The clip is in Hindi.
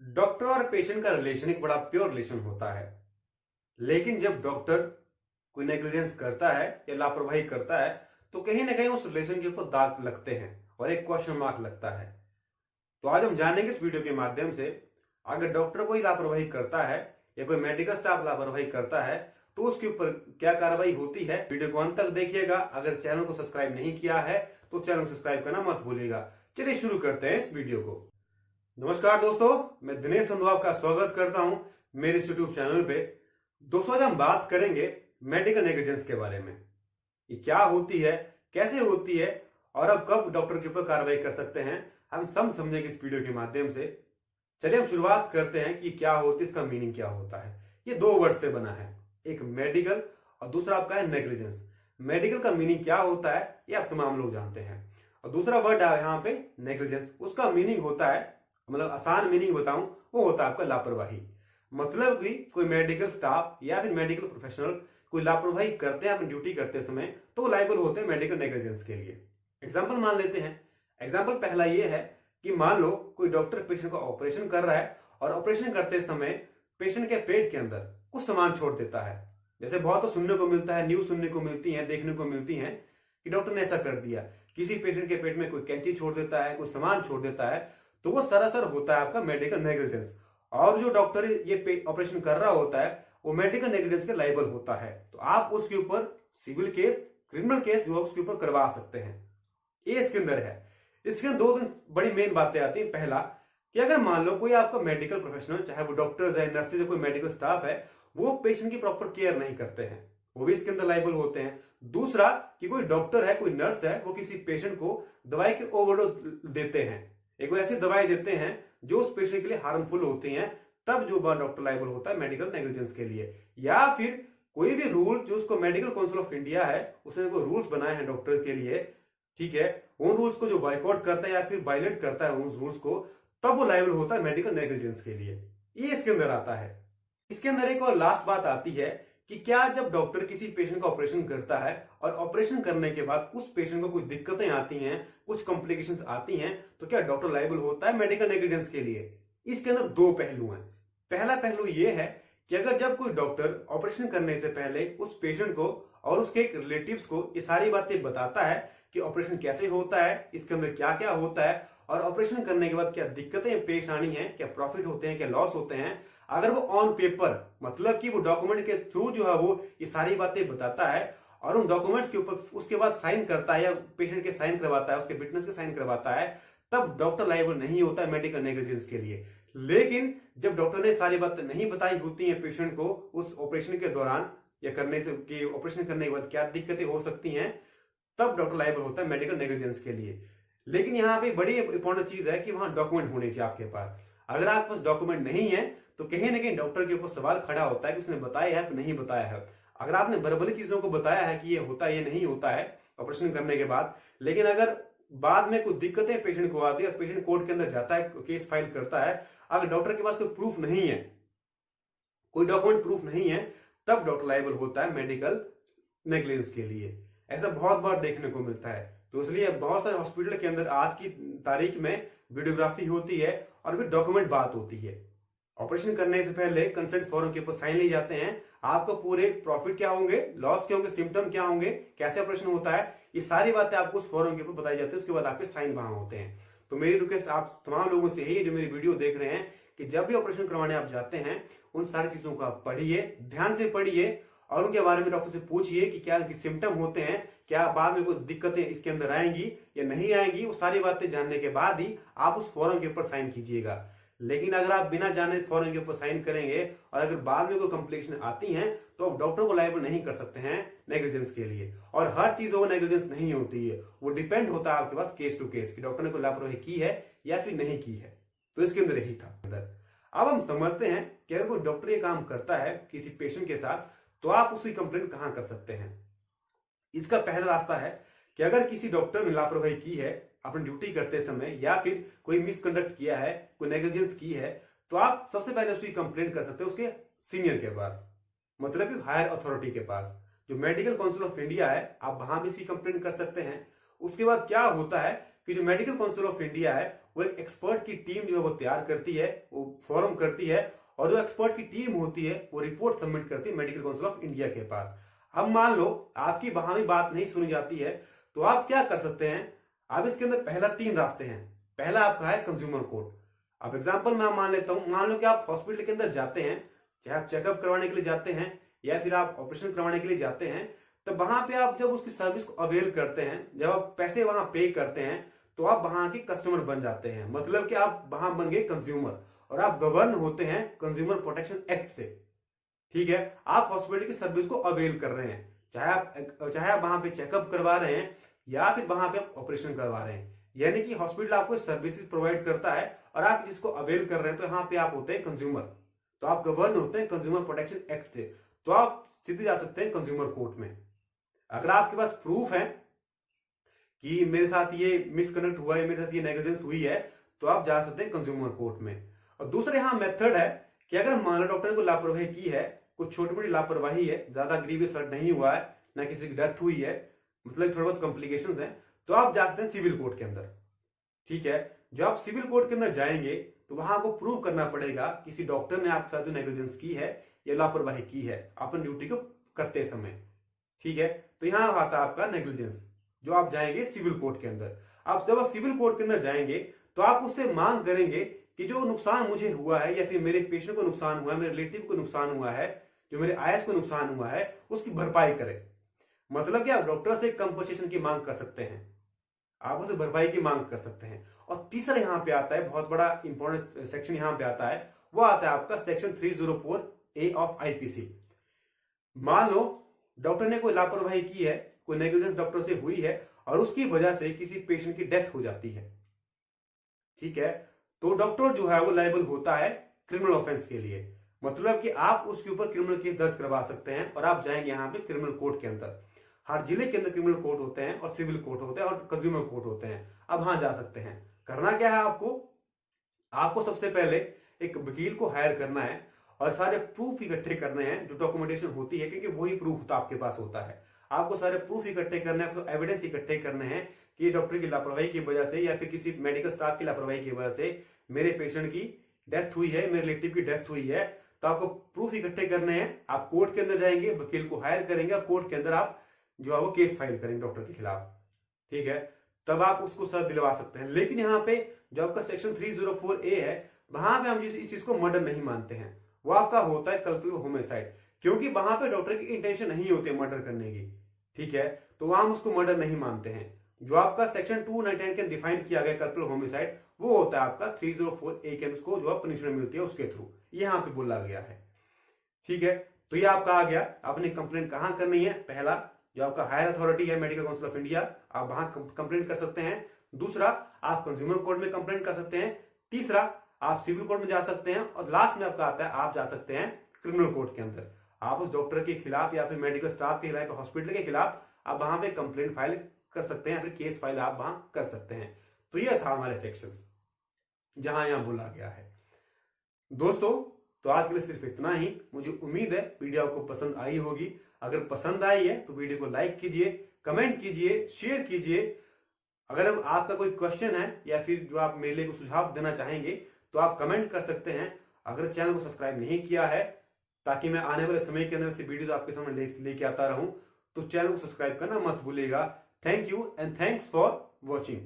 डॉक्टर और पेशेंट का रिलेशन एक बड़ा प्योर रिलेशन होता है। लेकिन जब डॉक्टर कोई नेग्लिजेंस करता है या लापरवाही करता है तो कहीं ना कहीं उस रिलेशन के ऊपर दाग लगते हैं और एक क्वेश्चन मार्क लगता है। तो आज हम जानेंगे इस वीडियो के माध्यम से, अगर डॉक्टर कोई लापरवाही करता है या कोई मेडिकल स्टाफ लापरवाही करता है तो उसके ऊपर क्या कार्रवाई होती है। वीडियो को अंत तक देखिएगा। अगर चैनल को सब्सक्राइब नहीं किया है तो चैनल को सब्सक्राइब करना मत भूलिएगा। चलिए शुरू करते हैं इस वीडियो को। नमस्कार दोस्तों, मैं दिनेश संधू आपका स्वागत करता हूं मेरे इस यूट्यूब चैनल पे। दोस्तों, आज हम बात करेंगे मेडिकल नेग्लिजेंस के बारे में। ये क्या होती है, कैसे होती है और अब कब डॉक्टर के ऊपर कार्रवाई कर सकते हैं, हम सब समझेंगे इस वीडियो के माध्यम से। चलिए हम शुरुआत करते हैं कि क्या होती है, इसका मीनिंग क्या होता है। ये दो वर्ड से बना है, एक मेडिकल और दूसरा आपका है नेग्लिजेंस। मेडिकल का मीनिंग क्या होता है ये आप तमाम लोग जानते हैं, और दूसरा वर्ड है यहाँ पे नेग्लिजेंस। उसका मीनिंग होता है, मतलब आसान मीनिंग बताऊं, वो होता है आपका लापरवाही। मतलब कि कोई मेडिकल स्टाफ या फिर मेडिकल प्रोफेशनल कोई लापरवाही करते हैं अपनी ड्यूटी करते समय तो वो लायबल होते हैं मेडिकल नेग्लिजेंस के लिए। एग्जांपल मान लेते हैं। एग्जांपल पहला ये है कि मान लो कोई डॉक्टर पेशेंट का ऑपरेशन कर रहा है और ऑपरेशन करते समय पेशेंट के पेट के अंदर कुछ सामान छोड़ देता है। जैसे बहुत तो सुनने को मिलता है, न्यूज सुनने को मिलती है, देखने को मिलती है कि डॉक्टर ने ऐसा कर दिया। किसी पेशेंट के पेट में कोई कैंची छोड़ देता है, कोई सामान छोड़ देता है, तो वो सरासर होता है आपका मेडिकल नेग्लिजेंस। और जो डॉक्टर ये ऑपरेशन कर रहा होता है वो मेडिकल नेग्लिजेंस के लायबल होता है। तो आप उसके ऊपर सिविल केस, क्रिमिनल केस जो उसके ऊपर करवा सकते हैं। ये इसके अंदर है। इसके अंदर दो बड़ी मेन बातें आती हैं। पहला कि अगर मान लो कोई आपका मेडिकल प्रोफेशनल, चाहे वो डॉक्टर्स है, नर्सेज है, कोई मेडिकल स्टाफ है, वो पेशेंट की प्रॉपर केयर नहीं करते हैं, वो भी इसके अंदर लायबल होते हैं। दूसरा कि कोई डॉक्टर है, कोई नर्स है, वो किसी पेशेंट को दवाई की ओवरडोज देते हैं, एक ऐसी दवाई देते हैं जो उस पेशेंट के लिए हार्मफुल होती हैं, तब जो डॉक्टर लायबल होता है मेडिकल नेग्लिजेंस के लिए। या फिर कोई भी रूल जो उसको मेडिकल काउंसिल ऑफ इंडिया है उसने कोई रूल्स बनाए हैं डॉक्टर के लिए, ठीक है, उन रूल्स को जो बाइकआउट करता है या फिर वायलेट करता है उन रूल्स को, तब वो लायबल होता है मेडिकल नेग्लिजेंस के लिए। ये इसके अंदर आता है। इसके अंदर एक और लास्ट बात आती है कि क्या जब डॉक्टर किसी पेशेंट का ऑपरेशन करता है और ऑपरेशन करने के बाद उस पेशेंट को कोई दिक्कतें आती हैं, कुछ कॉम्प्लिकेशंस आती हैं, तो क्या डॉक्टर लायबल होता है मेडिकल नेग्लिजेंस के लिए। इसके अंदर दो पहलू हैं। पहला पहलू यह है कि अगर जब कोई डॉक्टर ऑपरेशन करने से पहले उस पेशेंट को और उसके रिलेटिव्स को ये सारी बातें बताता है कि ऑपरेशन कैसे होता है, इसके अंदर क्या क्या होता है, और ऑपरेशन करने के बाद क्या दिक्कतें पेश आनी है, क्या प्रॉफिट होते हैं, क्या लॉस होते हैं, अगर वो ऑन पेपर, मतलब कि वो डॉक्यूमेंट के थ्रू जो है वो ये सारी बातें बताता है और उन डॉक्यूमेंट्स के ऊपर उसके बाद साइन करता है या पेशेंट के साइन करवाता है, उसके विटनेस के साइन करवाता है, तब डॉक्टर लायबल नहीं होता है मेडिकल नेग्लिजेंस के लिए। लेकिन जब डॉक्टर ने सारी बातें नहीं बताई होती है पेशेंट को उस ऑपरेशन के दौरान या करने से कि ऑपरेशन करने के बाद क्या दिक्कतें हो सकती हैं, तब डॉक्टर लायबल होता है मेडिकल नेग्लिजेंस के लिए। लेकिन यहाँ पे बड़ी इंपॉर्टेंट चीज है कि वहां डॉक्यूमेंट होने चाहिए आपके पास। अगर आपके पास डॉक्यूमेंट नहीं है तो कहीं ना कहीं डॉक्टर के ऊपर सवाल खड़ा होता है कि उसने बताया है कि नहीं बताया है। अगर आपने बराबरी चीजों को बताया है कि ये होता है, ये नहीं होता है ऑपरेशन करने के बाद, लेकिन अगर बाद में कुछ दिक्कतें पेशेंट को आती है, पेशेंट कोर्ट के अंदर जाता है, केस फाइल करता है, अगर डॉक्टर के पास कोई प्रूफ नहीं है, कोई डॉक्यूमेंट प्रूफ नहीं है, तब डॉक्टर लायबल होता है मेडिकल नेग्लिजेंस के लिए। ऐसा बहुत बार देखने को मिलता है। तो इसलिए बहुत सारे हॉस्पिटल के अंदर आज की तारीख में वीडियोग्राफी होती है और फिर डॉक्यूमेंट बात होती है। ऑपरेशन करने से पहले कंसेंट फॉर्म के ऊपर साइन लिए जाते हैं। आपको पूरे प्रॉफिट क्या होंगे, लॉस क्या होंगे, सिम्टम क्या होंगे, कैसे ऑपरेशन होता है, ये सारी बातें आपको उस फॉर्म के ऊपर बताई जाती है। उसके बाद आपके साइन वहां होते हैं। तो मेरी रिक्वेस्ट आप तमाम लोगों से यही है जो मेरी वीडियो देख रहे हैं कि जब भी ऑपरेशन करवाने आप जाते हैं उन सारी चीजों को आप पढ़िए, ध्यान से पढ़िए और उनके बारे में डॉक्टर से पूछिए कि क्या सिम्टम होते हैं, क्या बाद में कोई दिक्कतें इसके अंदर आएंगी या नहीं आएंगी। वो सारी बातें जानने के बाद ही आप उस फॉर्म के ऊपर साइन कीजिएगा। लेकिन अगर आप बिना जाने फॉर्म के ऊपर साइन करेंगे और अगर बाद में कोई कॉम्प्लिकेशन आती हैं तो आप डॉक्टर को लायबल नहीं कर सकते हैं नेग्लिजेंस के लिए। और हर चीज वो नेग्लिजेंस नहीं होती है, वो डिपेंड होता है आपके पास केस टू केस कि डॉक्टर ने कोई लापरवाही की है या फिर नहीं की है। तो इसके अंदर यही था। अब हम समझते हैं कि अगर कोई डॉक्टर ये काम करता है किसी पेशेंट के साथ तो आप उसकी कंप्लेंट कहां कर सकते हैं। इसका पहला रास्ता है कि अगर किसी डॉक्टर ने लापरवाही की है अपनी ड्यूटी करते समय या फिर कोई मिसकंडक्ट किया है, कोई नेग्लिजेंस की है, तो आप सबसे पहले उसकी कंप्लेंट कर सकते हैं उसके सीनियर के पास, मतलब कि हायर अथॉरिटी के पास। जो मेडिकल काउंसिल ऑफ इंडिया है, आप वहां भी इसकी कंप्लेंट कर सकते हैं। उसके बाद क्या होता है कि जो मेडिकल काउंसिल ऑफ इंडिया है वो एक एक्सपर्ट की टीम जो है वो तैयार करती है, वो फॉर्म करती है, और जो एक्सपर्ट की टीम होती है वो रिपोर्ट सबमिट करती है मेडिकल काउंसिल ऑफ इंडिया के पास। अब मान लो आपकी वहां भी बात नहीं सुनी जाती है, तो आप क्या कर सकते हैं? आप इसके अंदर पहला 3 रास्ते हैं। पहला आपका है कंज्यूमर कोर्ट। अब एग्जांपल मैं मान लेता हूं, मान लो कि आप हॉस्पिटल के अंदर जाते हैं, चाहे आप चेकअप करवाने के लिए जाते हैं या फिर आप ऑपरेशन करवाने के लिए जाते हैं, तो वहां पे आप जब उसकी सर्विस को अवेल करते हैं, जब आप पैसे वहां पे करते हैं, तो आप वहां के कस्टमर बन जाते हैं। मतलब कि आप वहां बन गए कंज्यूमर, और आप गवर्न होते हैं कंज्यूमर प्रोटेक्शन एक्ट से। ठीक है, आप हॉस्पिटल की सर्विस को अवेल कर रहे हैं, चाहे आप वहां पे चेकअप करवा रहे हैं या फिर वहां पे आप ऑपरेशन करवा रहे हैं, यानी कि हॉस्पिटल आपको सर्विसेज प्रोवाइड करता है और आप जिसको अवेल कर रहे हैं, तो यहाँ पे आप होते हैं कंज्यूमर। तो आप गवर्न होते हैं कंज्यूमर प्रोटेक्शन एक्ट से, तो आप सीधे जा सकते हैं कंज्यूमर कोर्ट में। अगर आपके पास प्रूफ है कि मेरे साथ ये मिसकनेक्ट हुआ है, मेरे साथ ये नेग्लिजेंस हुई है, तो आप जा सकते हैं कंज्यूमर कोर्ट में। और दूसरे यहाँ मेथड है कि अगर मान लो डॉक्टर ने कोई लापरवाही की है, कुछ छोटी मोटी लापरवाही है, ज्यादा ग्रीवियस हर्ट नहीं हुआ है, ना किसी की डेथ हुई है, मतलब थोड़े बहुत कॉम्प्लिकेशंस हैं, तो आप जा सकते हैं सिविल कोर्ट के अंदर। ठीक है, जो आप सिविल कोर्ट के अंदर जाएंगे तो वहां आपको प्रूव करना पड़ेगा किसी डॉक्टर ने आपके साथ जो नेग्लिजेंस की है या लापरवाही की है अपनी ड्यूटी को करते समय। ठीक है, तो यहां आता है आपका नेग्लिजेंस, जो आप जाएंगे सिविल कोर्ट के अंदर। आप जब सिविल कोर्ट के अंदर जाएंगे तो आप उससे मांग करेंगे कि जो नुकसान मुझे हुआ है या फिर मेरे पेशेंट को नुकसान हुआ है, मेरे रिलेटिव को नुकसान हुआ है, जो मेरे आयस को नुकसान हुआ है, उसकी भरपाई करे। मतलब कि आप डॉक्टर से कंपनसेशन की मांग कर सकते हैं, आप उसे भरपाई की मांग कर सकते हैं। और तीसरा यहां पे आता है, बहुत बड़ा इंपॉर्टेंट सेक्शन यहां पे आता है, वो आता है आपका सेक्शन 304A ऑफ आईपीसी। मान लो डॉक्टर ने कोई लापरवाही की है, कोई नेग्लिजेंस डॉक्टर से हुई है और उसकी वजह से किसी पेशेंट की डेथ हो जाती है। ठीक है, तो डॉक्टर जो है वो लायबल होता है क्रिमिनल ऑफेंस के लिए। मतलब कि आप उसके ऊपर क्रिमिनल केस दर्ज करवा सकते हैं और आप जाएंगे यहाँ पे क्रिमिनल कोर्ट के अंदर। हर जिले के अंदर क्रिमिनल कोर्ट होते हैं और सिविल कोर्ट होते हैं और कंज्यूमर कोर्ट होते हैं। अब वहां जा सकते हैं। करना क्या है आपको सबसे पहले एक वकील को हायर करना है और सारे प्रूफ इकट्ठे करने हैं, जो डॉक्यूमेंटेशन होती है, क्योंकि वही प्रूफ आपके पास होता है। आपको सारे प्रूफ इकट्ठे करने हैं, आपको एविडेंस इकट्ठे करने हैं कि डॉक्टर की लापरवाही की वजह से या फिर किसी मेडिकल स्टाफ की लापरवाही की वजह से मेरे पेशेंट की डेथ हुई है, मेरे रिलेटिव की डेथ हुई है। तो आपको प्रूफ इकट्ठे करने हैं, आप कोर्ट के अंदर जाएंगे, वकील को हायर करेंगे और कोर्ट के अंदर आप जो है वो केस फाइल करेंगे डॉक्टर के खिलाफ। ठीक है, तब आप उसको सजा दिलवा सकते हैं। लेकिन यहाँ पे जो आपका सेक्शन 304A है, वहां पे हम इस चीज को मर्डर नहीं मानते हैं, वो आपका होता है कल्पिटिव होमिसाइड, क्योंकि वहां पे डॉक्टर की इंटेंशन नहीं होती है मर्डर करने की। ठीक है, तो वहां हम उसको मर्डर नहीं मानते हैं। जो आपका सेक्शन 299 के डिफाइन किया गया कल्पिटिव होमिसाइड, वो होता है आपका 304A के उसको जो पनिशमेंट मिलती है उसके थ्रू, यहाँ पे बोला गया है। ठीक है, तो ये आपका आ गया। आपने कंप्लेंट कहां करनी है? पहला, जो आपका हायर अथॉरिटी है मेडिकल काउंसिल ऑफ इंडिया, आप वहां कंप्लेंट कर सकते हैं। दूसरा, आप कंज्यूमर कोर्ट में कंप्लेंट कर सकते हैं। तीसरा, आप सिविल कोर्ट में जा सकते हैं। और लास्ट में आपका आता है, आप जा सकते हैं क्रिमिनल कोर्ट के अंदर। आप उस डॉक्टर के खिलाफ या फिर मेडिकल स्टाफ के खिलाफ, हॉस्पिटल के खिलाफ आप वहां पे कंप्लेंट फाइल कर सकते हैं, फिर केस फाइल आप वहां कर सकते हैं। तो ये था हमारे सेक्शंस जहां यहां बोला गया है। दोस्तों, तो आज के लिए सिर्फ इतना ही। मुझे उम्मीद है वीडियो आपको पसंद आई होगी। अगर पसंद आई है तो वीडियो को लाइक कीजिए, कमेंट कीजिए, शेयर कीजिए। अगर आपका कोई क्वेश्चन है या फिर जो आप मेरे लिए कोई सुझाव देना चाहेंगे तो आप कमेंट कर सकते हैं। अगर चैनल को सब्सक्राइब नहीं किया है, ताकि मैं आने वाले समय के अंदर से वीडियो आपके सामने लेके आता रहूं, तो चैनल को सब्सक्राइब करना मत भूलिएगा। Thank you and thanks for watching.